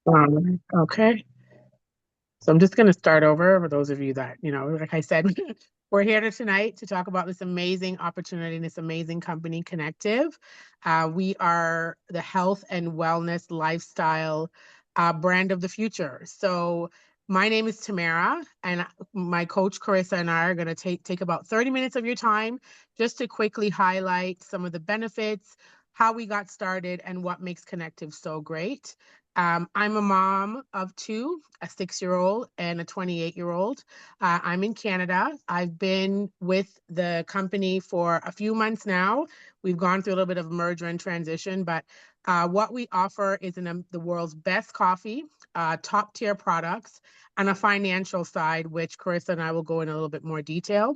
Okay. So I'm just going to start over for those of you that, like I said, we're here tonight to talk about this amazing opportunity and this amazing company, Connective. We are the health and wellness lifestyle brand of the future. So my name is Tamara, and my coach, Carissa, and I are going to take about 30 minutes of your time just to quickly highlight some of the benefits, how we got started, and what makes Connective so great. I'm a mom of two, a 6-year-old and a 28-year-old. I'm in Canada. I've been with the company for a few months now. We've gone through a little bit of merger and transition, but what we offer is the world's best coffee, top tier products, and a financial side, which Carissa and I will go in a little bit more detail.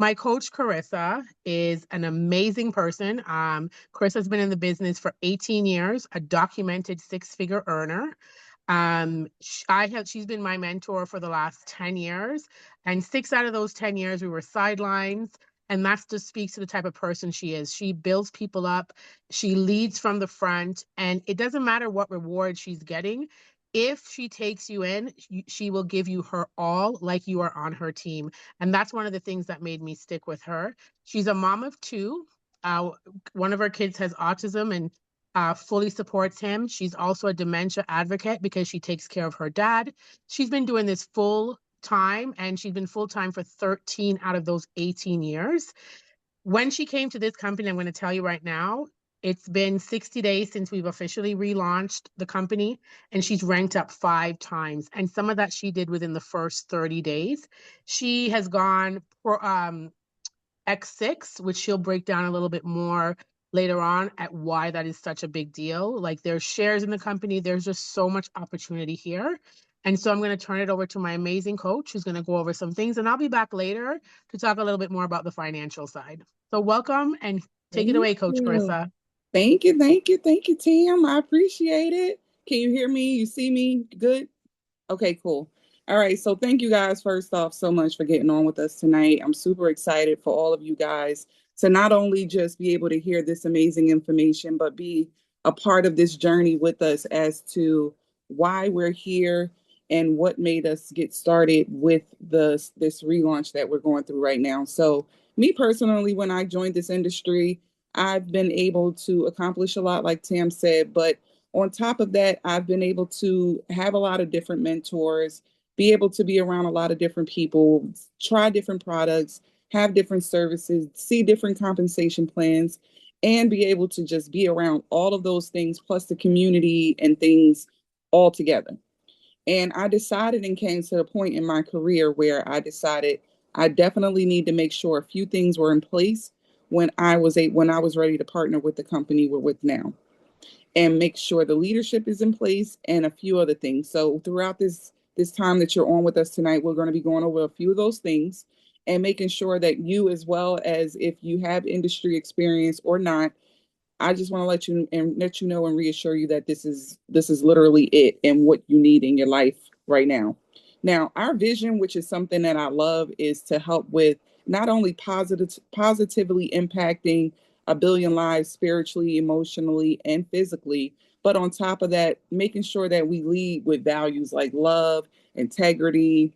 My coach, Carissa, is an amazing person. Carissa's been in the business for 18 years, a documented six-figure earner. She's been my mentor for the last 10 years, and 6 out of those 10 years we were sidelines. And that just speaks to the type of person she is. She builds people up, she leads from the front, and it doesn't matter what reward she's getting. If she takes you in, she will give you her all like you are on her team. And that's one of the things that made me stick with her. She's a mom of two. Uh, One of her kids has autism and fully supports him. She's also a dementia advocate because she takes care of her dad. She's been doing this full time, and she's been full time for 13 out of those 18 years. When she came to this company, I'm going to tell you right now, it's been 60 days since we've officially relaunched the company, and she's ranked up 5 times. And some of that she did within the first 30 days. She has gone X6, which she'll break down a little bit more later on at why that is such a big deal. Like there's shares in the company, there's just so much opportunity here. And so I'm going to turn it over to my amazing coach who's going to go over some things. And I'll be back later to talk a little bit more about the financial side. So welcome and take it Thank away, Coach you. Carissa. Thank you, Tim. I appreciate it. Can you hear me? You see me? Good? Okay, cool. All right. So thank you guys first off so much for getting on with us tonight. I'm super excited for all of you guys to not only just be able to hear this amazing information, but be a part of this journey with us as to why we're here and what made us get started with this relaunch that we're going through right now. So me personally, when I joined this industry, I've been able to accomplish a lot, like Tam said, but on top of that, I've been able to have a lot of different mentors, be able to be around a lot of different people, try different products, have different services, see different compensation plans, and be able to just be around all of those things, plus the community and things all together. And I decided and came to a point in my career where I decided I definitely need to make sure a few things were in place when I was ready to partner with the company we're with now, and make sure the leadership is in place and a few other things. So throughout this time that you're on with us tonight, we're going to be going over a few of those things and making sure that you, as well as if you have industry experience or not, I just want to let you know and reassure you that this is literally it and what you need in your life right now. Now, our vision, which is something that I love, is to help with not only positively impacting a billion lives spiritually, emotionally, and physically, but on top of that, making sure that we lead with values like love, integrity,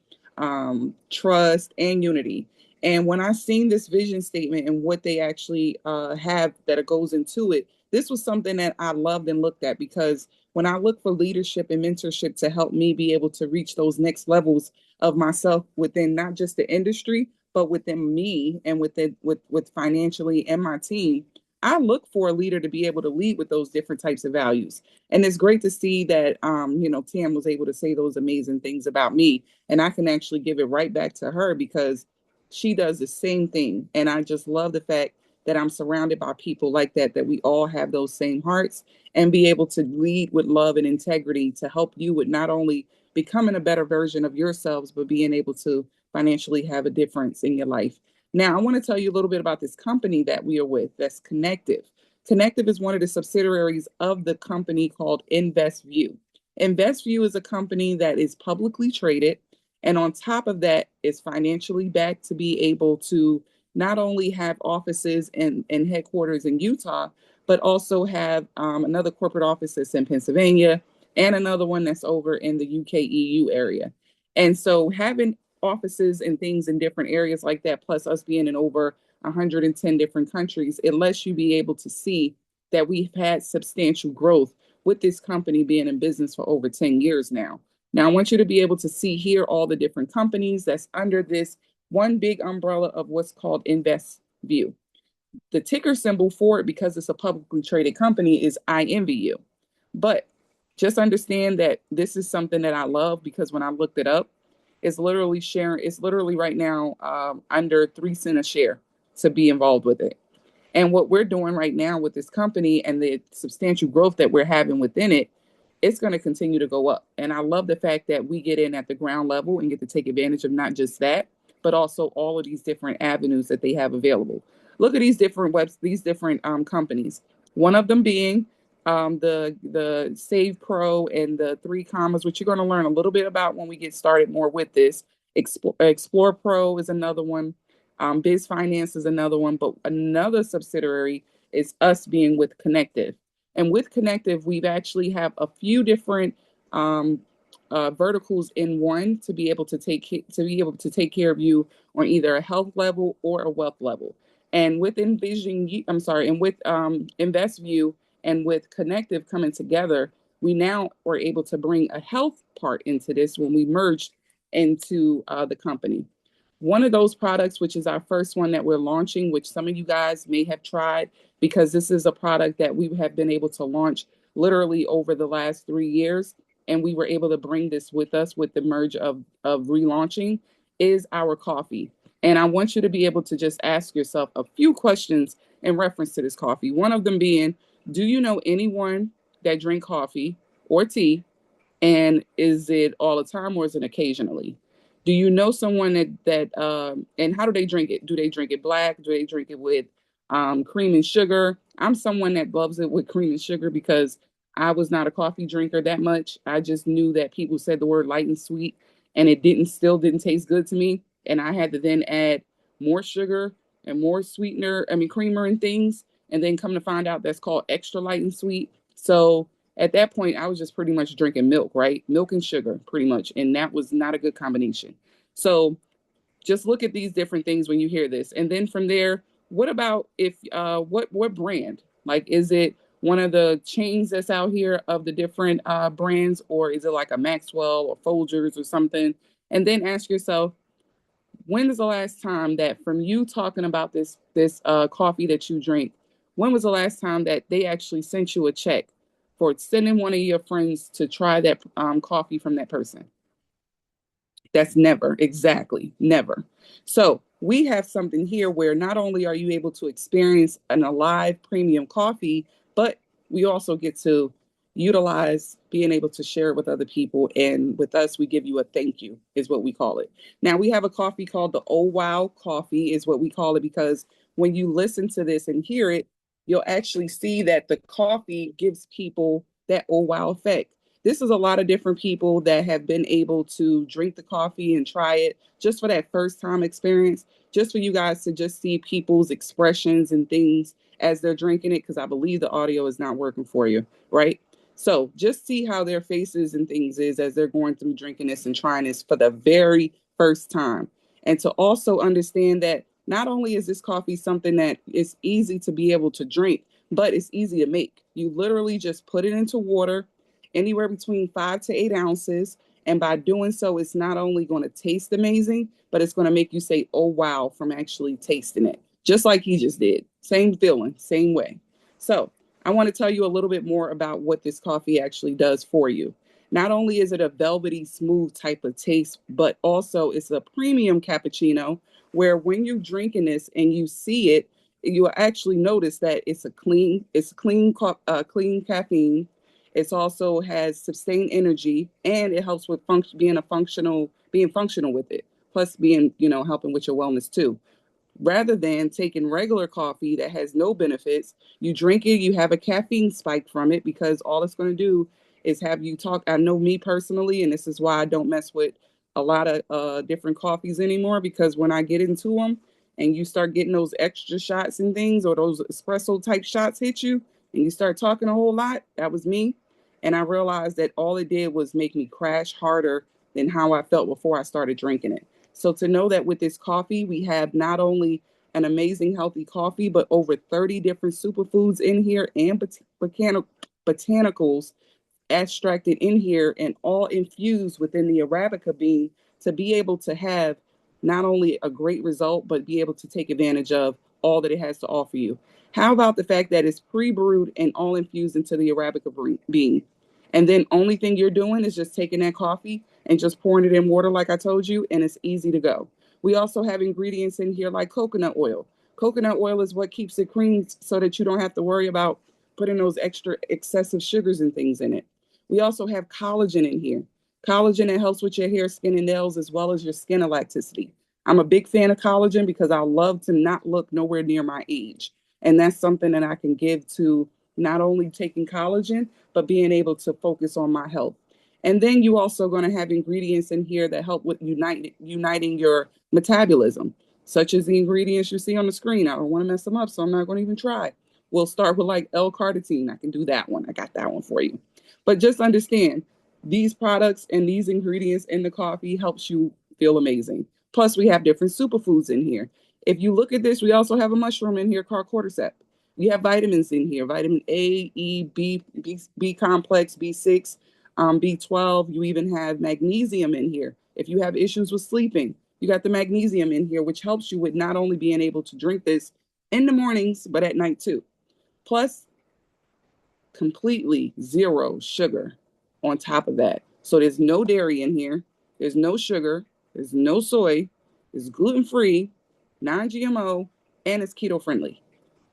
trust, and unity. And when I seen this vision statement and what they actually have that it goes into it, this was something that I loved and looked at, because when I look for leadership and mentorship to help me be able to reach those next levels of myself within not just the industry, but within me and with financially and my team, I look for a leader to be able to lead with those different types of values. And it's great to see that Tam was able to say those amazing things about me, and I can actually give it right back to her because she does the same thing. And I just love the fact that I'm surrounded by people like that we all have those same hearts and be able to lead with love and integrity to help you with not only becoming a better version of yourselves, but being able to financially have a difference in your life. Now, I want to tell you a little bit about this company that we are with, that's Connective. Connective is one of the subsidiaries of the company called InvestView. InvestView is a company that is publicly traded, and on top of that, is financially backed to be able to not only have offices and headquarters in Utah, but also have another corporate office that's in Pennsylvania, and another one that's over in the UK EU area. And so having offices and things in different areas like that, plus us being in over 110 different countries, it lets you be able to see that we've had substantial growth with this company being in business for over 10 years now. Now, I want you to be able to see here all the different companies that's under this one big umbrella of what's called InvestView. The ticker symbol for it, because it's a publicly traded company, is INVU. But just understand that this is something that I love, because when I looked it up, it's literally right now under 3 cents a share to be involved with it. And what we're doing right now with this company and the substantial growth that we're having within it, it's going to continue to go up. And I love the fact that we get in at the ground level and get to take advantage of not just that, but also all of these different avenues that they have available. Look at these different these different companies. One of them being the Save Pro and the 3 Commas, which you're going to learn a little bit about when we get started more with this. Explore Pro is another one. Biz Finance is another one, but another subsidiary is us being with Connective. And with Connective, we've actually have a few different verticals in one to be able to take care of you on either a health level or a wealth level. And with InvestView and with Connective coming together, we now are able to bring a health part into this when we merged into the company. One of those products, which is our first one that we're launching, which some of you guys may have tried, because this is a product that we have been able to launch literally over the last 3 years, and we were able to bring this with us with the merge of relaunching, is our coffee. And I want you to be able to just ask yourself a few questions in reference to this coffee. One of them being, do you know anyone that drink coffee or tea? And is it all the time or is it occasionally? Do you know someone and how do they drink it? Do they drink it black? Do they drink it with cream and sugar? I'm someone that loves it with cream and sugar because I was not a coffee drinker that much. I just knew that people said the word light and sweet, and it still didn't taste good to me. And I had to then add more sugar and more sweetener, creamer and things. And then come to find out that's called extra light and sweet. So at that point, I was just pretty much drinking milk, right? Milk and sugar, pretty much. And that was not a good combination. So just look at these different things when you hear this. And then from there, what about what brand? Like, is it one of the chains that's out here of the different brands, or is it like a Maxwell or Folgers or something? And then ask yourself, when is the last time that from you talking about this coffee that you drink, when was the last time that they actually sent you a check for sending one of your friends to try that coffee from that person? That's never, exactly, never. So we have something here where not only are you able to experience an alive premium coffee, but we also get to utilize being able to share it with other people. And with us, we give you a thank you, is what we call it. Now we have a coffee called the Oh Wow coffee, is what we call it, because when you listen to this and hear it, you'll actually see that the coffee gives people that oh wow effect. This is a lot of different people that have been able to drink the coffee and try it just for that first time experience, just for you guys to just see people's expressions and things as they're drinking it, because I believe the audio is not working for you, right? So just see how their faces and things is as they're going through drinking this and trying this for the very first time. And to also understand that not only is this coffee something that is easy to be able to drink, but it's easy to make. You literally just put it into water, anywhere between 5 to 8 ounces. And by doing so, it's not only going to taste amazing, but it's going to make you say, oh, wow, from actually tasting it, just like he just did. Same feeling, same way. So I want to tell you a little bit more about what this coffee actually does for you. Not only is it a velvety, smooth type of taste, but also it's a premium cappuccino where when you're drinking this and you see it, you will actually notice that clean caffeine. It also has sustained energy, and it helps with being functional with it. Plus being, helping with your wellness too. Rather than taking regular coffee that has no benefits, you drink it, you have a caffeine spike from it, because all it's going to do is have you talk. I know me personally, and this is why I don't mess with a lot of different coffees anymore, because when I get into them and you start getting those extra shots and things, or those espresso type shots hit you, and you start talking a whole lot, that was me. And I realized that all it did was make me crash harder than how I felt before I started drinking it. So to know that with this coffee, we have not only an amazing healthy coffee, but over 30 different superfoods in here and botanicals extracted in here and all infused within the Arabica bean to be able to have not only a great result, but be able to take advantage of all that it has to offer you. How about the fact that it's pre-brewed and all infused into the Arabica bean? And then only thing you're doing is just taking that coffee and just pouring it in water like I told you, and it's easy to go. We also have ingredients in here like coconut oil. Coconut oil is what keeps it creamy so that you don't have to worry about putting those extra excessive sugars and things in it. We also have collagen in here. Collagen that helps with your hair, skin, and nails, as well as your skin elasticity. I'm a big fan of collagen because I love to not look nowhere near my age. And that's something that I can give to not only taking collagen, but being able to focus on my health. And then you also going to have ingredients in here that help with uniting your metabolism, such as the ingredients you see on the screen. I don't want to mess them up, so I'm not going to even try. We'll start with like L-carnitine. I can do that one. I got that one for you. But just understand these products and these ingredients in the coffee helps you feel amazing. Plus, we have different superfoods in here. If you look at this, we also have a mushroom in here called cordyceps. We have vitamins in here: vitamin A, E, B complex, B6, B12. You even have magnesium in here. If you have issues with sleeping, you got the magnesium in here, which helps you with not only being able to drink this in the mornings, but at night too. Plus, completely zero sugar on top of that. So there's no dairy in here, there's no sugar, there's no soy, it's gluten free, non GMO, and it's keto friendly.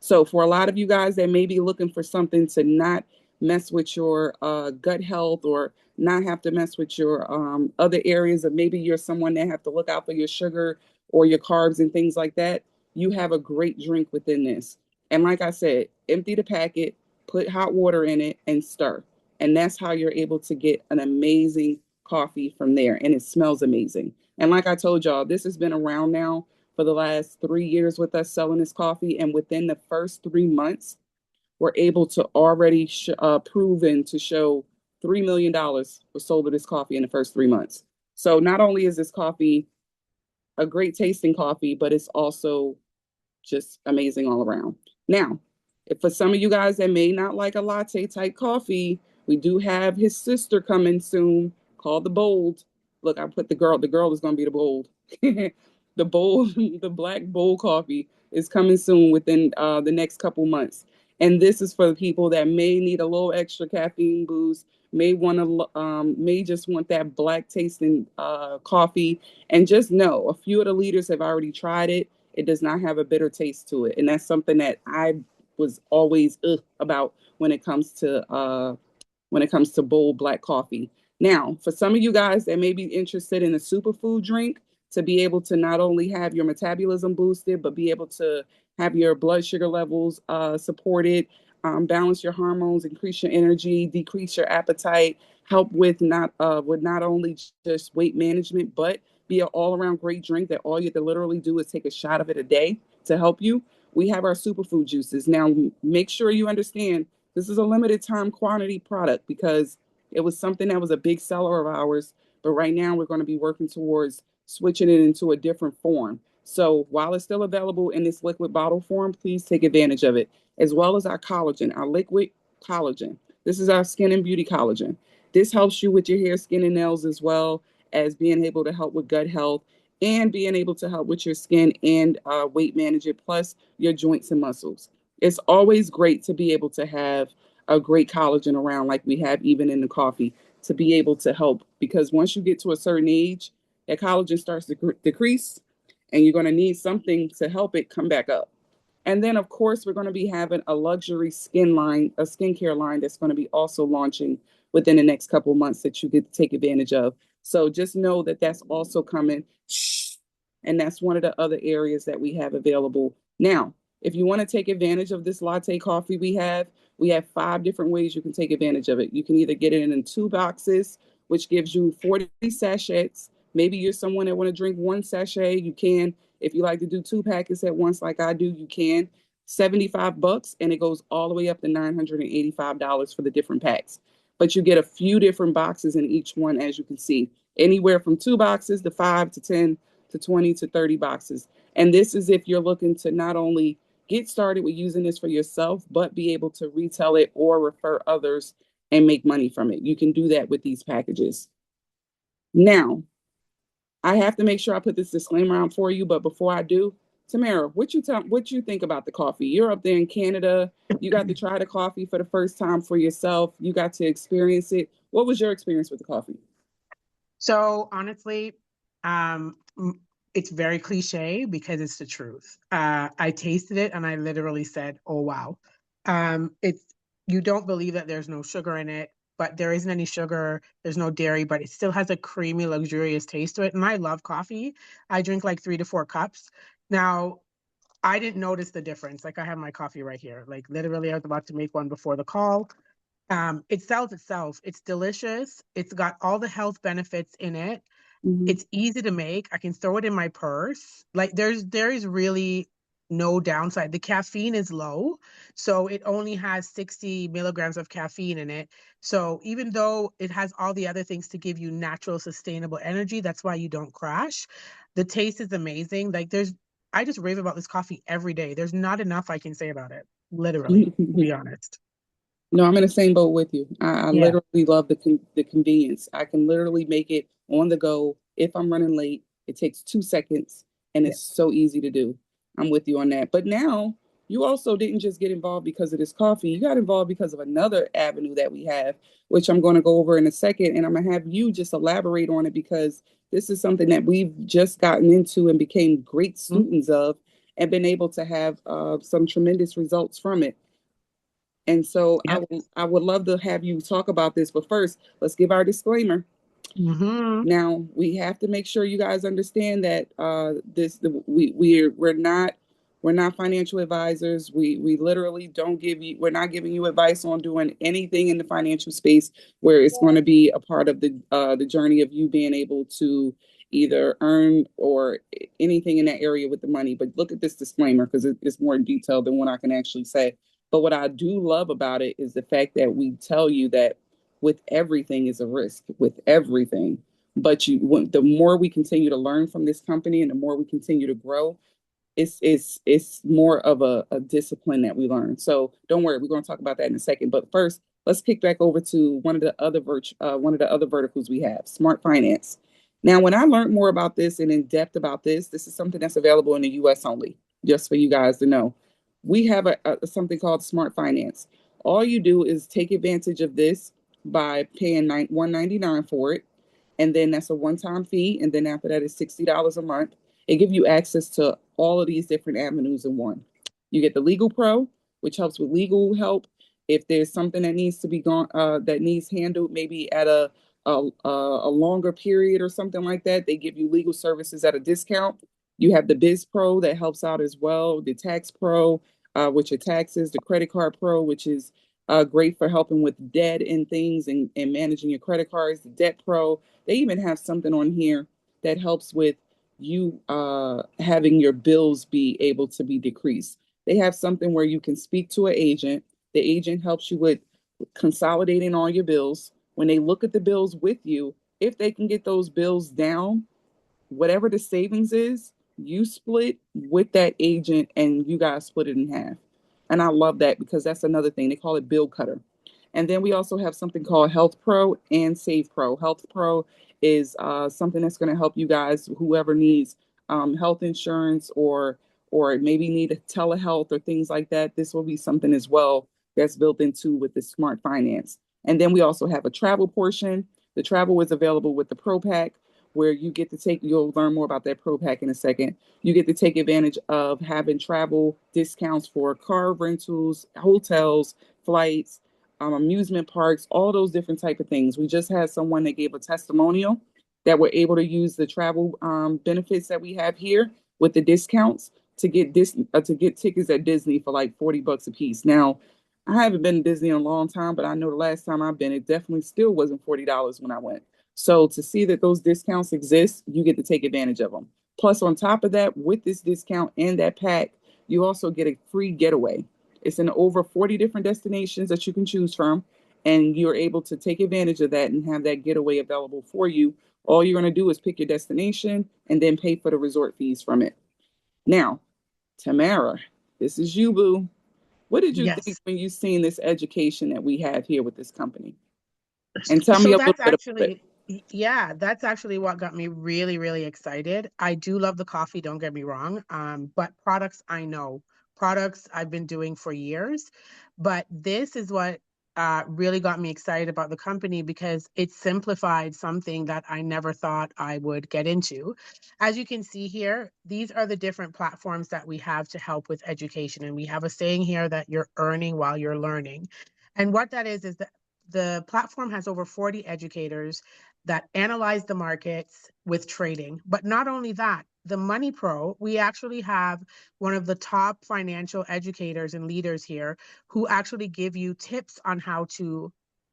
So for a lot of you guys that may be looking for something to not mess with your gut health or not have to mess with your other areas, of maybe you're someone that have to look out for your sugar or your carbs and things like that, you have a great drink within this. And like I said, empty the packet, put hot water in it, and stir. And that's how you're able to get an amazing coffee from there. And it smells amazing. And like I told y'all, this has been around now for the last 3 years with us selling this coffee. And within the first 3 months, we're able to already proven to show $3 million was sold of this coffee in the first 3 months. So not only is this coffee a great tasting coffee, but it's also just amazing all around. Now, if for some of you guys that may not like a latte type coffee, we do have his sister coming soon called the Bold. Look, I put the girl. The girl is going to be the Bold. The Bold, the black Bold coffee is coming soon within the next couple months. And this is for the people that may need a little extra caffeine boost, may just want that black tasting coffee. And just know a few of the leaders have already tried it. It does not have a bitter taste to it. And that's something that I was always about when it comes to bold black coffee. Now, for some of you guys that may be interested in a superfood drink to be able to not only have your metabolism boosted, but be able to have your blood sugar levels supported, balance your hormones, increase your energy, decrease your appetite, help with not only just weight management, but be an all-around great drink that all you have to literally do is take a shot of it a day to help you. We have our superfood juices. Now, make sure you understand this is a limited time quantity product because it was something that was a big seller of ours. But right now, we're going to be working towards switching it into a different form. So while it's still available in this liquid bottle form, please take advantage of it, as well as our collagen, our liquid collagen. This is our skin and beauty collagen. This helps you with your hair, skin, and nails, as well as being able to help with gut health and being able to help with your skin and weight management, plus your joints and muscles. It's always great to be able to have a great collagen around, like we have even in the coffee, to be able to help. Because once you get to a certain age, that collagen starts to decrease, and you're going to need something to help it come back up. And then, of course, we're going to be having a luxury skin line, a skincare line that's going to be also launching within the next couple of months that you get to take advantage of. So just know that that's also coming. And that's one of the other areas that we have available. Now, if you want to take advantage of this latte coffee we have 5 different ways you can take advantage of it. You can either get it in 2 boxes, which gives you 40 sachets. Maybe you're someone that want to drink 1 sachet. You can. If you like to do 2 packets at once, like I do, you can. $75, and it goes all the way up to $985 for the different packs. but you get a few different boxes in each one, as you can see, anywhere from 2 boxes to 5 to 10 to 20 to 30 boxes. And this is if you're looking to not only get started with using this for yourself, but be able to retail it or refer others and make money from it. You can do that with these packages. Now, I have to make sure I put this disclaimer out for you, but before I do, Tamara, what you think about the coffee? You're up there in Canada. You got to try the coffee for the first time for yourself. You got to experience it. What was your experience with the coffee? So honestly, it's very cliche because it's the truth. I tasted it and I literally said, "Oh wow." It's you don't believe that there's no sugar in it, but there isn't any sugar. There's no dairy, but it still has a creamy, luxurious taste to it. And I love coffee. I drink like 3 to 4 cups. Now, I didn't notice the difference. Like I have my coffee right here. Like literally, I was about to make one before the call. It sells itself. It's delicious. It's got all the health benefits in it. Mm-hmm. It's easy to make. I can throw it in my purse. Like there is really no downside. The caffeine is low, so it only has 60 milligrams of caffeine in it. So even though it has all the other things to give you natural, sustainable energy, that's why you don't crash. The taste is amazing. I just rave about this coffee every day. There's not enough I can say about it, literally, to be honest. No, I'm in the same boat with you. I Yeah. literally love the convenience. I can literally make it on the go. If I'm running late, it takes 2 seconds and Yeah. it's so easy to do. I'm with you on that. But now you also didn't just get involved because of this coffee. You got involved because of another avenue that we have, which I'm going to go over in a second. And I'm going to have you just elaborate on it because this is something that we've just gotten into and became great Mhm. students of and been able to have some tremendous results from it. And so Yep. I would love to have you talk about this, but first, let's give our disclaimer. Hmm. Now we have to make sure you guys understand that we're not financial advisors. We literally don't give you we're not giving you advice on doing anything in the financial space where it's going to be a part of the journey of you being able to either earn or anything in that area with the money. But look at this disclaimer because it's more detailed than what I can actually say. But what I do love about it is the fact that we tell you that with everything is a risk, with everything. But the more we continue to learn from this company and the more we continue to grow, it's more of a discipline that we learn. So don't worry, we're going to talk about that in a second. But first, let's kick back over to one of the other verticals we have, smart finance. Now, when I learned more about this and in depth about this is something that's available in the U.S. only, just for you guys to know. We have something called smart finance. All you do is take advantage of this by paying $199 for it, and then that's a one-time fee, and then after that is $60 a month. It gives you access to all of these different avenues in one. You get the Legal Pro, which helps with legal help. If there's something that needs to be gone, that needs handled, maybe at a longer period or something like that, they give you legal services at a discount. You have the Biz Pro that helps out as well. The Tax Pro, which are taxes. The Credit Card Pro, which is great for helping with debt and things and managing your credit cards. The Debt Pro. They even have something on here that helps with you having your bills be able to be decreased. They have something where you can speak to an agent. The agent helps you with consolidating all your bills. When they look at the bills with you, if they can get those bills down, whatever the savings is, you split with that agent and you guys split it in half. And I love that because that's another thing. They call it bill cutter. And then we also have something called Health Pro and Save Pro. Health Pro is something that's going to help you guys, whoever needs health insurance or maybe need telehealth or things like that. This will be something as well that's built into with the Smart Finance. And then we also have a travel portion. The travel is available with the Pro Pack, where you get to you'll learn more about that Pro Pack in a second. You get to take advantage of having travel discounts for car rentals, hotels, flights, amusement parks, all those different type of things. We just had someone that gave a testimonial that were able to use the travel benefits that we have here with the discounts to get tickets at Disney for like $40 a piece. Now, I haven't been to Disney in a long time, but I know the last time I've been, it definitely still wasn't $40 when I went. So to see that those discounts exist, you get to take advantage of them. Plus, on top of that, with this discount and that pack, you also get a free getaway. It's in over 40 different destinations that you can choose from. and you're able to take advantage of that and have that getaway available for you. All you're going to do is pick your destination and then pay for the resort fees from it. Now, Tamara, this is you, boo. What did you think Yes. when you seen this education that we have here with this company? And tell me So a little that's bit about it. actually, yeah, that's actually what got me really, really excited. I do love the coffee, don't get me wrong. But products I know, products I've been doing for years. But this is what really got me excited about the company because it simplified something that I never thought I would get into. As you can see here, these are the different platforms that we have to help with education. And we have a saying here that you're earning while you're learning. And what that is that the platform has over 40 educators that analyze the markets with trading. But not only that, the Money Pro, we actually have one of the top financial educators and leaders here who actually give you tips on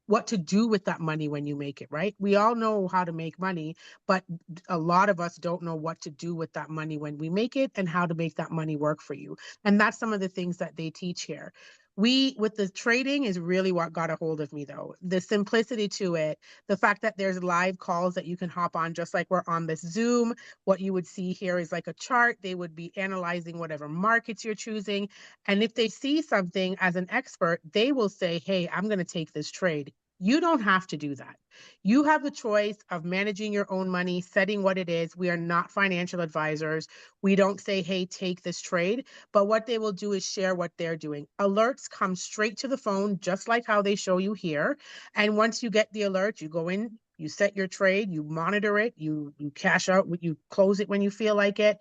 what to do with that money when you make it, right? We all know how to make money, but a lot of us don't know what to do with that money when we make it and how to make that money work for you. And that's some of the things that they teach here. With the trading is really what got a hold of me though. The simplicity to it, the fact that there's live calls that you can hop on, just like we're on this Zoom. What you would see here is like a chart. They would be analyzing whatever markets you're choosing. And if they see something as an expert, they will say, hey, I'm going to take this trade. You don't have to do that. You have the choice of managing your own money, setting what it is. We are not financial advisors. We don't say, hey, take this trade. But what they will do is share what they're doing. Alerts come straight to the phone, just like how they show you here. And once you get the alert, you go in, you set your trade, you monitor it, you cash out, you close it when you feel like it.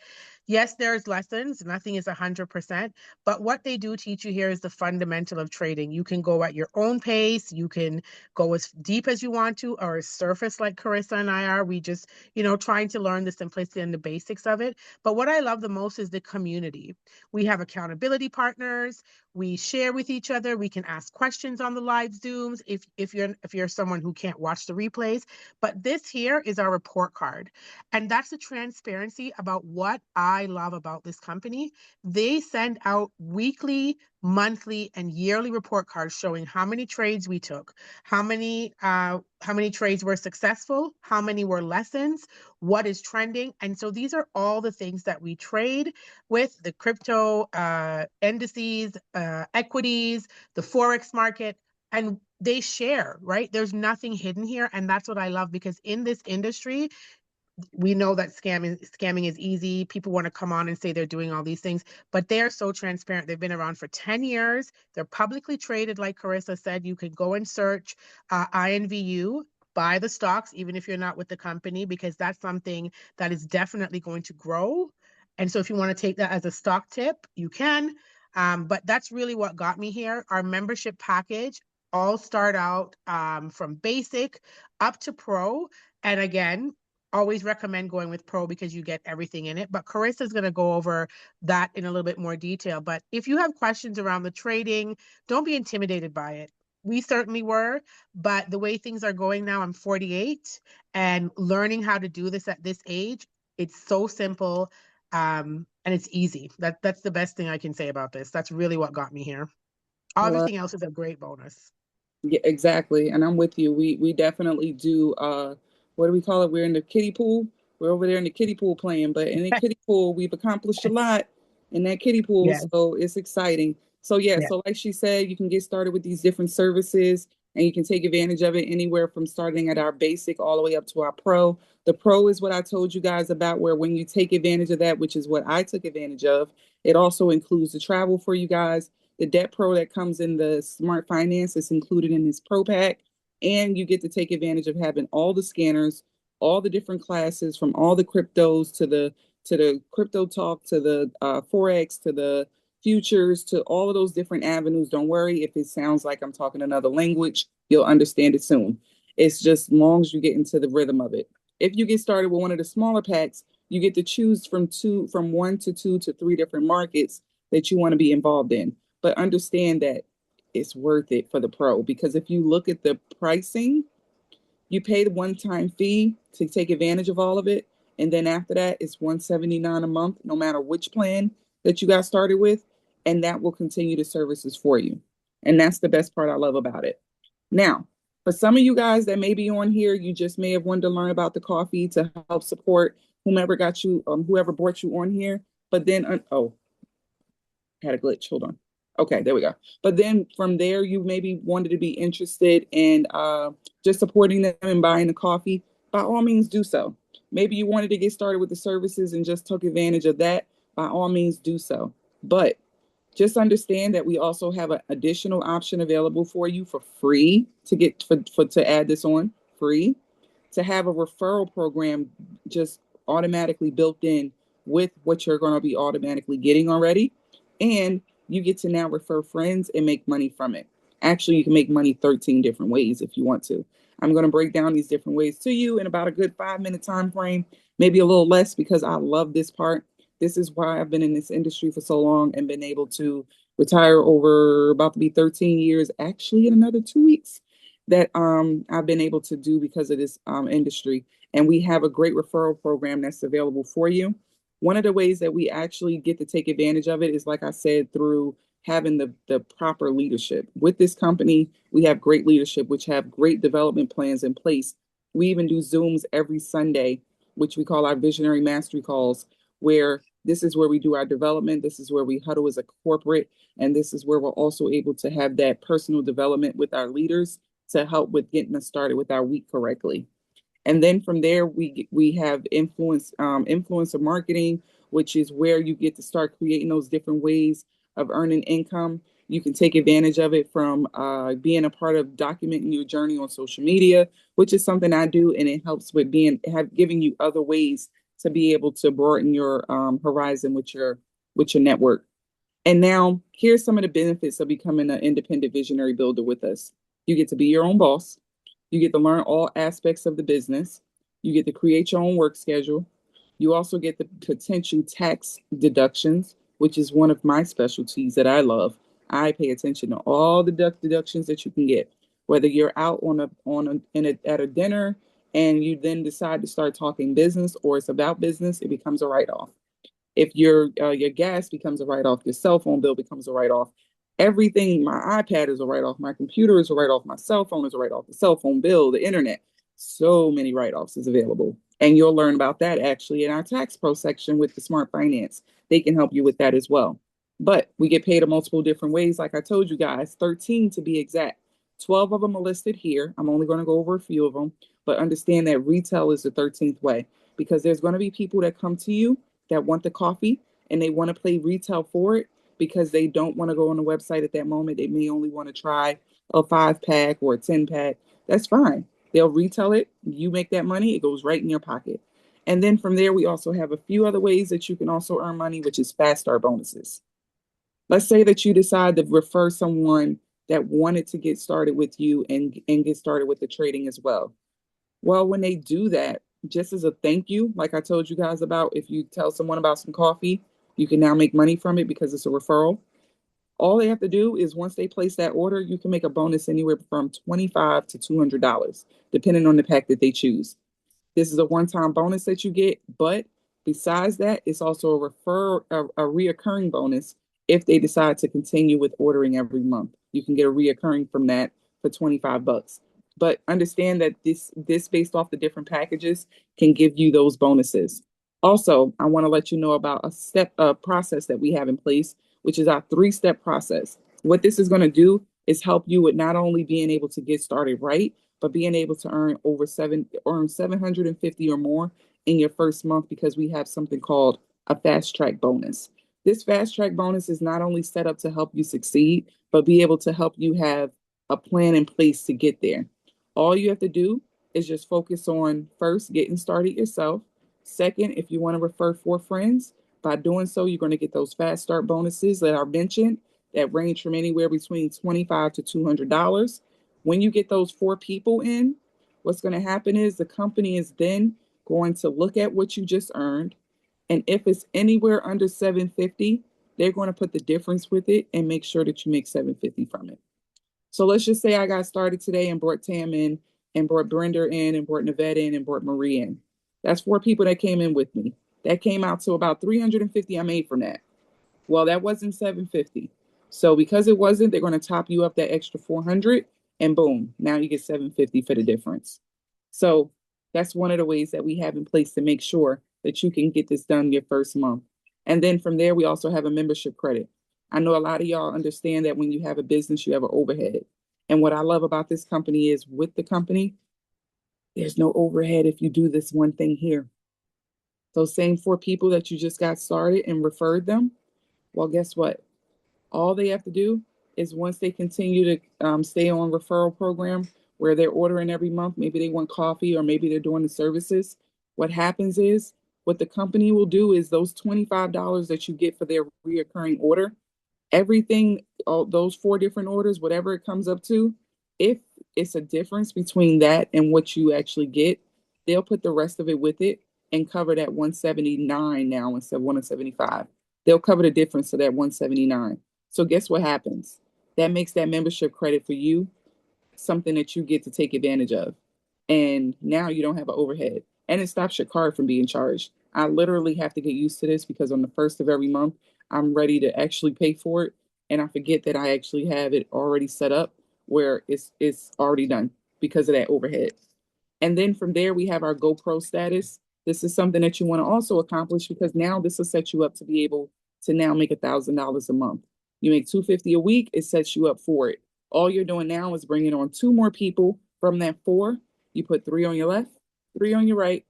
Yes, there's lessons. Nothing is 100%. But what they do teach you here is the fundamental of trading. You can go at your own pace. You can go as deep as you want to, or as surface like Carissa and I are. We just, trying to learn the simplicity and the basics of it. But what I love the most is the community. We have accountability partners. We share with each other. We can ask questions on the live Zooms if you're someone who can't watch the replays. But this here is our report card. And that's the transparency about what I love about this company. They send out weekly, monthly, and yearly report cards showing how many trades we took, how many trades were successful, how many were lessons, what is trending. And so these are all the things that we trade with: the crypto indices, equities, the forex market, and they share, right? There's nothing hidden here, and that's what I love, because in this industry we know that scamming is easy. People want to come on and say they're doing all these things, but they're so transparent. They've been around for 10 years. They're publicly traded, like Carissa said. You could go and search INVU, buy the stocks, even if you're not with the company, because that's something that is definitely going to grow. And so if you want to take that as a stock tip, you can. But that's really what got me here. Our membership package all start out from basic up to pro. And again, always recommend going with pro because you get everything in it. But Carissa is going to go over that in a little bit more detail. But if you have questions around the trading, don't be intimidated by it. We certainly were, but the way things are going now, I'm 48, and learning how to do this at this age, it's so simple, and it's easy. That's the best thing I can say about this. That's really what got me here. I love. Everything else is a great bonus. Yeah, exactly. And I'm with you. We definitely do what do we call it? We're in the kiddie pool. We're over there in the kiddie pool playing, but in the kiddie pool, we've accomplished a lot in that kiddie pool. Yes, So it's exciting. So yeah, yes. so like she said, you can get started with these different services and you can take advantage of it anywhere from starting at our basic all the way up to our pro. The pro is what I told you guys about, where when you take advantage of that, which is what I took advantage of, it also includes the travel for you guys, the Debt Pro that comes in the Smart Finance is included in this Pro Pack. And you get to take advantage of having all the scanners, all the different classes from all the cryptos to the crypto talk to the forex to the futures to all of those different avenues. Don't worry if it sounds like I'm talking another language, you'll understand it soon. It's just long as you get into the rhythm of it. If you get started with one of the smaller packs, you get to choose from one to two to three different markets that you want to be involved in, but understand that it's worth it for the pro, because if you look at the pricing, you pay the one-time fee to take advantage of all of it, and then after that it's 179 a month no matter which plan that you got started with, and that will continue the services for you. And that's the best part I love about it. Now, for some of you guys that may be on here, you just may have wanted to learn about the coffee to help support whomever got you, whoever brought you on here. But then, oh, had a glitch. Hold on. Okay, there we go. But then from there, you maybe wanted to be interested in just supporting them and buying the coffee. By all means, do so. Maybe you wanted to get started with the services and just took advantage of that. By all means, do so. But just understand that we also have an additional option available for you for free to get to add this on free to have a referral program just automatically built in with what you're going to be automatically getting already. And you get to now refer friends and make money from it. Actually, you can make money 13 different ways if you want to. I'm going to break down these different ways to you in about a good 5 minute time frame, maybe a little less because I love this part. This is why I've been in this industry for so long and been able to retire over about to be 13 years, actually in another 2 weeks that I've been able to do because of this industry. And we have a great referral program that's available for you. One of the ways that we actually get to take advantage of it is, like I said, through having the proper leadership. With this company, we have great leadership, which have great development plans in place. We even do Zooms every Sunday, which we call our visionary mastery calls, where this is where we do our development. This is where we huddle as a corporate. And this is where we're also able to have that personal development with our leaders to help with getting us started with our week correctly. And then from there, we have influencer marketing, which is where you get to start creating those different ways of earning income. You can take advantage of it from being a part of documenting your journey on social media, which is something I do, and it helps with giving you other ways to be able to broaden your horizon with your network. And now here's some of the benefits of becoming an independent visionary builder with us. You get to be your own boss. You get to learn all aspects of the business. You get to create your own work schedule. You also get the potential tax deductions, which is one of my specialties that I love. I pay attention to all the deductions that you can get, whether you're out at a dinner and you then decide to start talking business or it's about business, it becomes a write off. If your gas becomes a write off, your cell phone bill becomes a write off. Everything, my iPad is a write off, my computer is a write off, my cell phone is a write off, the cell phone bill, the internet. So many write offs is available. And you'll learn about that actually in our tax pro section with the Smart Finance. They can help you with that as well. But we get paid in multiple different ways. Like I told you guys, 13 to be exact. 12 of them are listed here. I'm only going to go over a few of them, but understand that retail is the 13th way because there's going to be people that come to you that want the coffee and they want to play retail for it because they don't want to go on the website at that moment. They may only want to try a 5 pack or a 10 pack. That's fine. They'll retail it. You make that money. It goes right in your pocket. And then from there, we also have a few other ways that you can also earn money, which is fast start bonuses. Let's say that you decide to refer someone that wanted to get started with you and get started with the trading as well. Well, when they do that, just as a thank you, like I told you guys about, if you tell someone about some coffee, you can now make money from it because it's a referral. All they have to do is once they place that order, you can make a bonus anywhere from $25 to $200, depending on the pack that they choose. This is a one-time bonus that you get, but besides that, it's also a reoccurring bonus if they decide to continue with ordering every month. You can get a reoccurring from that for 25 bucks. But understand that this based off the different packages can give you those bonuses. Also, I want to let you know about a process that we have in place, which is our 3-step process. What this is going to do is help you with not only being able to get started right, but being able to earn 750 or more in your first month because we have something called a fast track bonus. This fast track bonus is not only set up to help you succeed, but be able to help you have a plan in place to get there. All you have to do is just focus on first getting started yourself. Second, if you want to refer 4 friends, by doing so, you're going to get those fast start bonuses that are mentioned that range from anywhere between $25 to $200. When you get those 4 people in, what's going to happen is the company is then going to look at what you just earned. And if it's anywhere under 750, they're going to put the difference with it and make sure that you make 750 from it. So let's just say I got started today and brought Tam in and brought Brenda in and brought Navetta in and brought Marie in. That's 4 people that came in with me. That came out to about 350 I made from that. Well, that wasn't 750. So because it wasn't, they're going to top you up that extra 400 and boom, now you get 750 for the difference. So that's one of the ways that we have in place to make sure that you can get this done your first month. And then from there, we also have a membership credit. I know a lot of y'all understand that when you have a business, you have an overhead. And what I love about this company is with the company, there's no overhead if you do this one thing here. Those same 4 people that you just got started and referred them, well, guess what? All they have to do is once they continue to stay on referral program where they're ordering every month, maybe they want coffee or maybe they're doing the services. What happens is what the company will do is those $25 that you get for their reoccurring order, everything, all those 4 different orders, whatever it comes up to, if it's a difference between that and what you actually get, they'll put the rest of it with it and cover that 179 now instead of 175. They'll cover the difference of that 179. So guess what happens? That makes that membership credit for you something that you get to take advantage of. And now you don't have an overhead. And it stops your card from being charged. I literally have to get used to this because on the first of every month, I'm ready to actually pay for it. And I forget that I actually have it already set up where it's already done because of that overhead. And then from there, we have our GoPro status. This is something that you want to also accomplish because now this will set you up to be able to now make $1,000 a month. You make $250 a week, it sets you up for it. All you're doing now is bringing on 2 more people from that 4. You put 3 on your left, 3 on your right,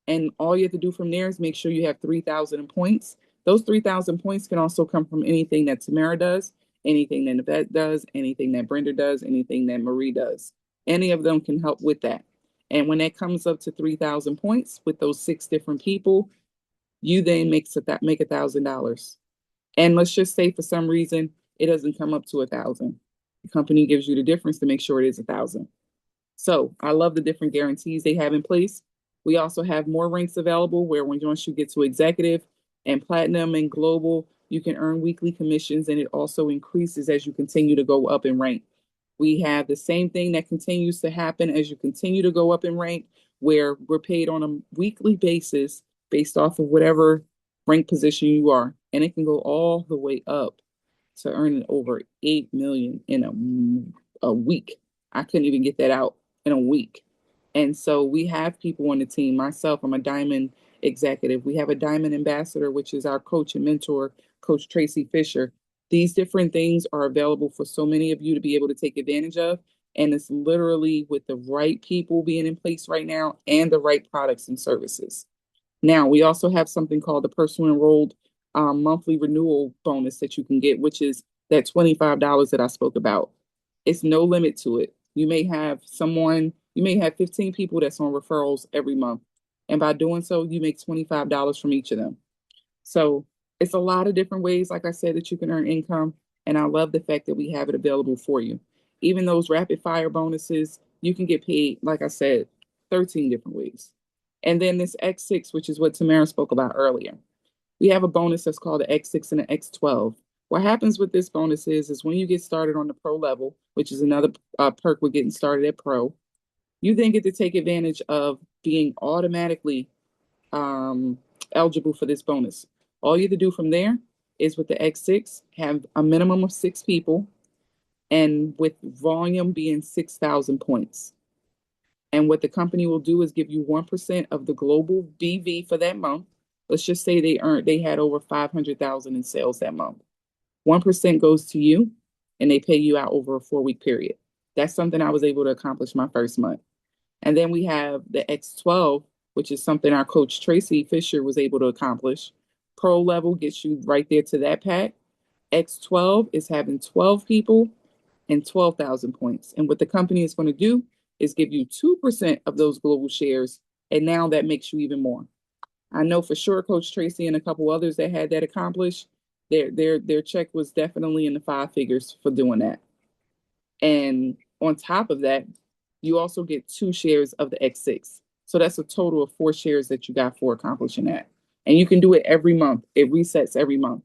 and all you have to do from there is make sure you have 3,000 points. Those 3,000 points can also come from anything that Tamara does, anything that Yvette does, anything that Brenda does, anything that Marie does. Any of them can help with that. And when that comes up to 3,000 points with those 6 different people, you then make $1,000. And let's just say for some reason it doesn't come up to 1,000. The company gives you the difference to make sure it is 1,000. So I love the different guarantees they have in place. We also have more ranks available where once you get to executive and platinum and global, you can earn weekly commissions and it also increases as you continue to go up in rank. We have the same thing that continues to happen as you continue to go up in rank, where we're paid on a weekly basis based off of whatever rank position you are. And it can go all the way up to earning over 8 million in a week. I couldn't even get that out in a week. And so we have people on the team. Myself, I'm a diamond executive. We have a diamond ambassador, which is our coach and mentor, Coach Tracy Fisher. These different things are available for so many of you to be able to take advantage of. And it's literally with the right people being in place right now and the right products and services. Now, we also have something called the personal enrolled monthly renewal bonus that you can get, which is that $25 that I spoke about. It's no limit to it. You may have 15 people that's on referrals every month. And by doing so, you make $25 from each of them. So it's a lot of different ways, like I said, that you can earn income. And I love the fact that we have it available for you. Even those rapid fire bonuses, you can get paid, like I said, 13 different ways. And then this X6, which is what Tamara spoke about earlier. We have a bonus that's called the X6 and the X12. What happens with this bonus is when you get started on the pro level, which is another perk with getting started at pro, you then get to take advantage of being automatically eligible for this bonus. All you have to do from there is with the X6, have a minimum of 6 people, and with volume being 6,000 points. And what the company will do is give you 1% of the global BV for that month. Let's just say they had over 500,000 in sales that month. 1% goes to you and they pay you out over a 4-week period. That's something I was able to accomplish my first month. And then we have the X12, which is something our coach Tracy Fisher was able to accomplish. Pro level gets you right there to that pack. X12 is having 12 people and 12,000 points. And what the company is going to do is give you 2% of those global shares. And now that makes you even more. I know for sure Coach Tracy and a couple others that had that accomplished, their check was definitely in the 5 figures for doing that. And on top of that, you also get 2 shares of the X6. So that's a total of 4 shares that you got for accomplishing that. And you can do it every month. It resets every month.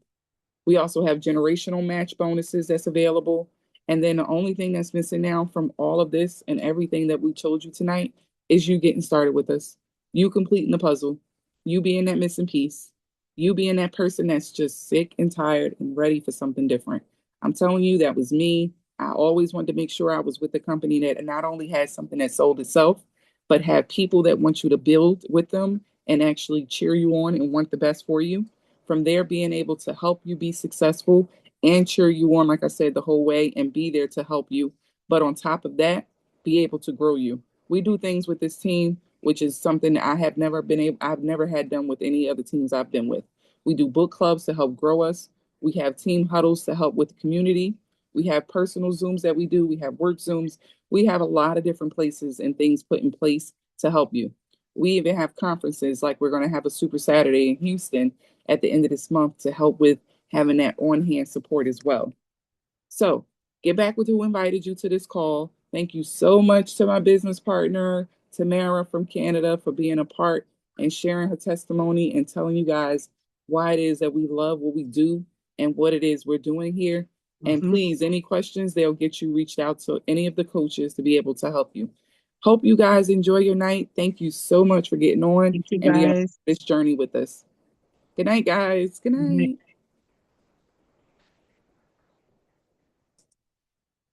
We also have generational match bonuses that's available. And then the only thing that's missing now from all of this and everything that we told you tonight is you getting started with us. You completing the puzzle. You being that missing piece. You being that person that's just sick and tired and ready for something different. I'm telling you, that was me. I always wanted to make sure I was with a company that not only had something that sold itself, but had people that want you to build with them and actually cheer you on and want the best for you. From there, being able to help you be successful and cheer you on, like I said, the whole way and be there to help you. But on top of that, be able to grow you. We do things with this team, which is something that I've never had done with any other teams I've been with. We do book clubs to help grow us. We have team huddles to help with the community. We have personal Zooms that we do. We have work Zooms. We have a lot of different places and things put in place to help you. We even have conferences, like we're going to have a Super Saturday in Houston at the end of this month to help with having that on hand support as well. So get back with who invited you to this call. Thank you so much to my business partner, Tamara from Canada, for being a part and sharing her testimony and telling you guys why it is that we love what we do and what it is we're doing here. And please, any questions, they'll get you reached out to any of the coaches to be able to help you. Hope you guys enjoy your night. Thank you so much for getting on Thank you and being on guys. this journey with us. Good night, guys. Good night.